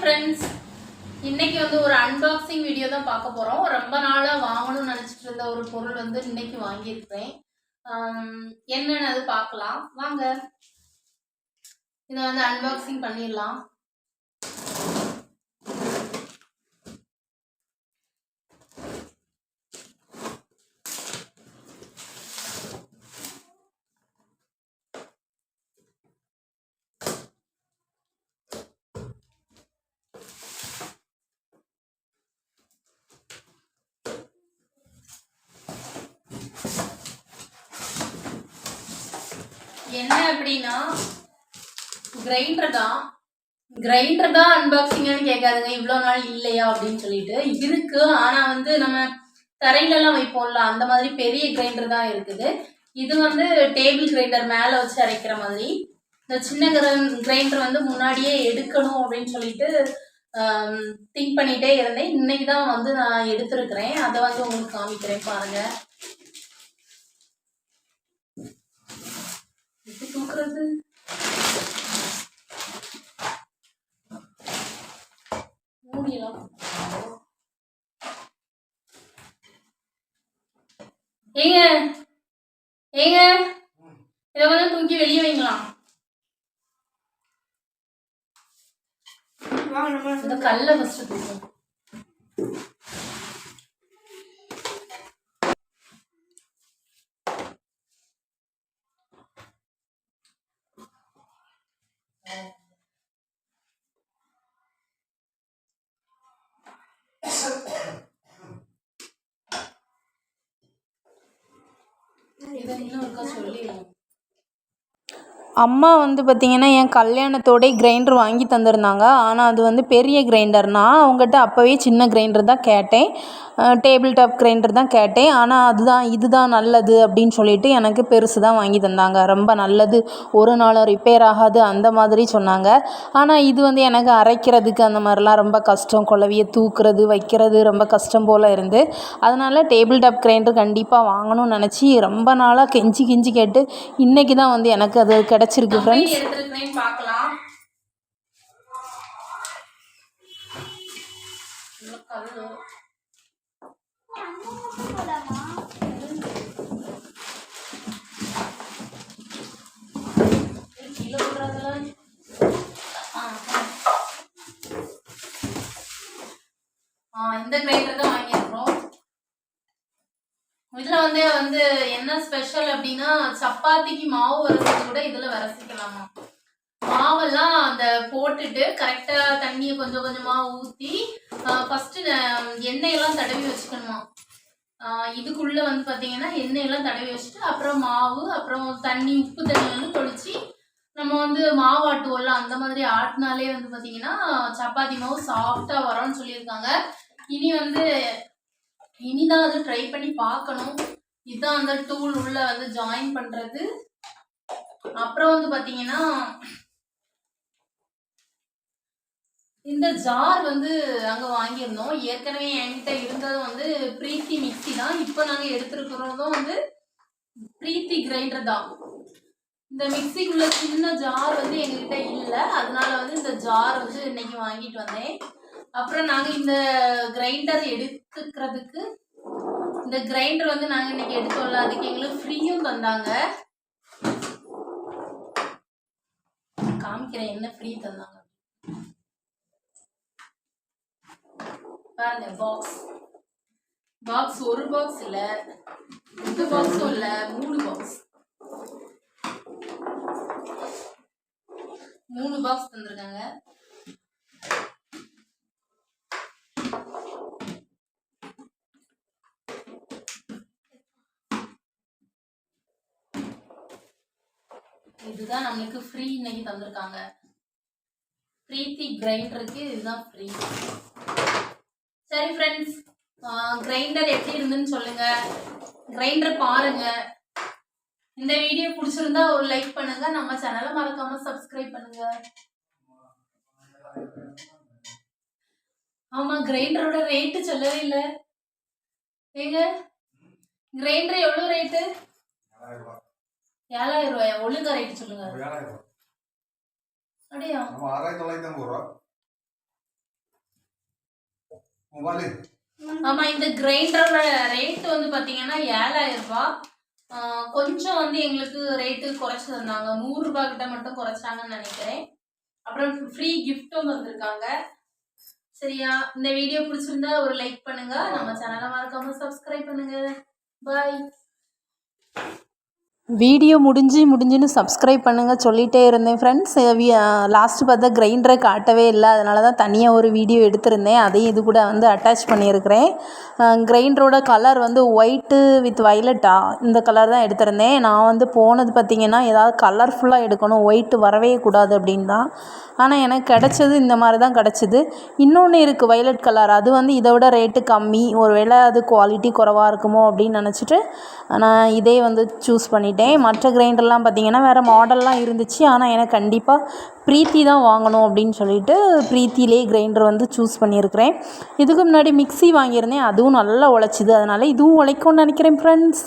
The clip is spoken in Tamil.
ஃப்ரெண்ட்ஸ், இன்னைக்கு வந்து ஒரு அன்பாக்சிங் வீடியோ தான் பார்க்க போறோம். ரொம்ப நாளா வாங்கணும்னு நினைச்சிட்டு இருந்த ஒரு பொருள் வந்து இன்னைக்கு வாங்கியிருக்கிறேன். என்னன்னு அது பார்க்கலாம் வாங்க. இதை வந்து அன்பாக்சிங் பண்ணிடலாம். என்ன அப்படின்னா கிரைண்டர் தான் அன்பாக்சிங்னு கேட்காதுங்க. இவ்வளோ நாள் இல்லையா அப்படின்னு சொல்லிட்டு இருக்கு. ஆனால் வந்து நம்ம தரையிலலாம் வைப்போம்ல, அந்த மாதிரி பெரிய கிரைண்டர் தான் இருக்குது. இது வந்து டேபிள் கிரைண்டர் மேலே வச்சு அரைக்கிற மாதிரி. இந்த சின்ன கிரைண்டர் வந்து முன்னாடியே எடுக்கணும் அப்படின்னு சொல்லிட்டு திங்க் பண்ணிகிட்டே இருந்தேன். இன்னைக்கு தான் வந்து நான் எடுத்திருக்கிறேன். அதை வந்து உங்களுக்கு காமிக்கிறேன் பாருங்கள். எப்படி தூக்குறது? மூடியலாம். ஏங்க இதை கொஞ்சம் தூக்கி வெளியே வைங்களாம். இந்த கல்லை ஃபர்ஸ்ட் தூக்கும். இதை இன்னும் இருக்கா சொல்லிடுவோம். அம்மா வந்து பார்த்திங்கன்னா என் கல்யாணத்தோடே கிரைண்டர் வாங்கி தந்திருந்தாங்க. ஆனால் அது வந்து பெரிய கிரைண்டர். நான் அவங்ககிட்ட அப்போவே சின்ன கிரைண்டர் தான் கேட்டேன், டேபிள் டாப் கிரைண்டர் தான் கேட்டேன். ஆனால் இதுதான் நல்லது அப்படின்னு சொல்லிட்டு எனக்கு பெருசு தான் வாங்கி தந்தாங்க. ரொம்ப நல்லது, ஒரு நாளும் ரிப்பேர் ஆகாது அந்த மாதிரி சொன்னாங்க. ஆனால் இது வந்து எனக்கு அரைக்கிறதுக்கு அந்த மாதிரிலாம் ரொம்ப கஷ்டம், குழவியை தூக்குறது வைக்கிறது ரொம்ப கஷ்டம் போல் இருந்து. அதனால் டேபிள் டாப் கிரைண்டர் கண்டிப்பாக வாங்கணும்னு நினச்சி ரொம்ப நாளாக கெஞ்சி கேட்டு இன்றைக்கி தான் வந்து எனக்கு அது கிடைச்சிருக்கு ஃப்ரெண்ட்ஸ். பார்க்கலாம். இந்த கிரைண்டர் தான் வாங்கியிருக்கிறோம். இதுல வந்து என்ன ஸ்பெஷல் அப்படின்னா, சப்பாத்திக்கு மாவு வரைச்சது கூட இதுல வரைச்சிக்கலாமா. மாவெல்லாம் அந்த போட்டுட்டு கரெக்டா தண்ணியை கொஞ்சம் கொஞ்சமா ஊத்தி ஃபர்ஸ்ட் எண்ணெயெல்லாம் தடவி வச்சுக்கணுமா. இதுக்குள்ள வந்து பாத்தீங்கன்னா எண்ணெயெல்லாம் தடவி வச்சுட்டு அப்புறம் மாவு, அப்புறம் தண்ணி, உப்பு தண்ணி வந்து தொளிச்சு நம்ம வந்து மாவு ஆட்டுவோம்ல, அந்த மாதிரி ஆட்டினாலே வந்து பாத்தீங்கன்னா சப்பாத்தி மாவு சாஃப்டா வரும்னு சொல்லியிருக்காங்க. இனிதான் அது ட்ரை பண்ணி பார்க்கணும். இதுதான் அந்த டூல் உள்ள வந்து ஜாயின் பண்றது. அப்புறம் வந்து பாத்தீங்கன்னா இந்த ஜார் வந்து அங்க வாங்கியிருந்தோம். ஏற்கனவே என்கிட்ட இருந்தது வந்து பிரீத்தி மிக்சி தான். இப்போ நாங்க எடுத்திருக்கிறதும் வந்து பிரீத்தி கிரைண்டர் தான். இந்த மிக்சிக்குள்ள சின்ன ஜார் வந்து எங்ககிட்ட இல்லை, அதனால வந்து இந்த ஜார் வந்து இன்னைக்கு வாங்கிட்டு வந்தேன். அப்புறம் நாங்க இந்த கிரைண்டர் எடுத்துக்கிறதுக்கு இந்த கிரைண்டர் வந்து நாங்க இன்னைக்கு எடுத்தோம்ல, அதுக்கு எங்களுக்கு ஃப்ரீயும் தந்தாங்க. காமிக்கிறேன் என்ன ஃப்ரீ தந்தாங்க பாருங்க. பாக்ஸ் ஒரு பாக்ஸ் இல்ல, 2 பாக்ஸும் இல்ல, 3 பாக்ஸ். 3 பாக்ஸ் தந்திருக்காங்க. இதுதான் நம்மளுக்கு ஃப்ரீ இன்னைக்கு தந்திருக்காங்க. பிரீத்தி கிரைண்டருக்கு இதுதான் ஃப்ரீ. சரி ஃப்ரெண்ட்ஸ், கிரைண்டர் எப்படி இருந்துன்னு சொல்லுங்க, கிரைண்டர் பாருங்க. இந்த வீடியோ பிடிச்சிருந்தா ஒரு லைக் பண்ணுங்க, நம்ம சேனலை மறக்காம சப்ஸ்கிரைப் பண்ணுங்க. ஆமா, கிரைண்டரோட ரேட்டு சொல்லவே இல்லை. ஏங்க கிரைண்டர் எவ்வளவு ரேட்டு? 7000 ரூபாயா? ஒழுங்கா ரேட்டு சொல்லுங்க. அப்படியா? ஆமாம், இந்த கிரைண்டரோட ரேட்டு வந்து பார்த்தீங்கன்னா 7000 ரூபாய். கொஞ்சம் வந்து எங்களுக்கு ரேட்டு குறைச்சிருந்தாங்க, 100 ரூபாய் கிட்ட மட்டும் குறைச்சாங்கன்னு நினைக்கிறேன். அப்புறம் ஃப்ரீ கிஃப்ட்டும் வந்திருக்காங்க. சரியா, இந்த வீடியோ பிடிச்சிருந்தா ஒரு லைக் பண்ணுங்க, நம்ம சேனலை மறக்காம சப்ஸ்கிரைப் பண்ணுங்க. பாய். வீடியோ முடிஞ்சுன்னு சப்ஸ்கிரைப் பண்ணுங்கள் சொல்லிகிட்டே இருந்தேன் ஃப்ரெண்ட்ஸ். லாஸ்ட்டு பார்த்தா கிரைண்டரை காட்டவே இல்லை, அதனால தான் தனியாக ஒரு வீடியோ எடுத்திருந்தேன், அதையும் இது கூட வந்து அட்டாச் பண்ணியிருக்கிறேன். கிரைண்டரோட கலர் வந்து ஒயிட்டு வித் வைலட்டா, இந்த கலர் தான் எடுத்திருந்தேன். நான் வந்து போனது பார்த்திங்கன்னா ஏதாவது கலர்ஃபுல்லாக எடுக்கணும், ஒயிட்டு வரவே கூடாது அப்படின்னு தான். ஆனால் எனக்கு கிடச்சது இந்த மாதிரி தான் கிடச்சிது. இன்னொன்று இருக்குது வைலட் கலர், அது வந்து இதை விட ரேட்டு கம்மி, ஒரு வேளை அது குவாலிட்டி குறைவாக இருக்குமோ அப்படின்னு நினச்சிட்டு நான் இதே வந்து சூஸ் பண்ணிட்டேன். மற்ற கிரைண்டர்லாம் பார்த்திங்கன்னா வேறு மாடல்லாம் இருந்துச்சு, ஆனால் எனக்கு கண்டிப்பாக ப்ரீத்தி தான் வாங்கணும் அப்படின்னு சொல்லிட்டு ப்ரீத்திலே கிரைண்டர் வந்து சூஸ் பண்ணியிருக்கிறேன். இதுக்கு முன்னாடி மிக்ஸி வாங்கியிருந்தேன், அதுவும் நல்லா உழைச்சிது, அதனால் இதுவும் உழைக்கும்னு நினைக்கிறேன் ஃப்ரெண்ட்ஸ்.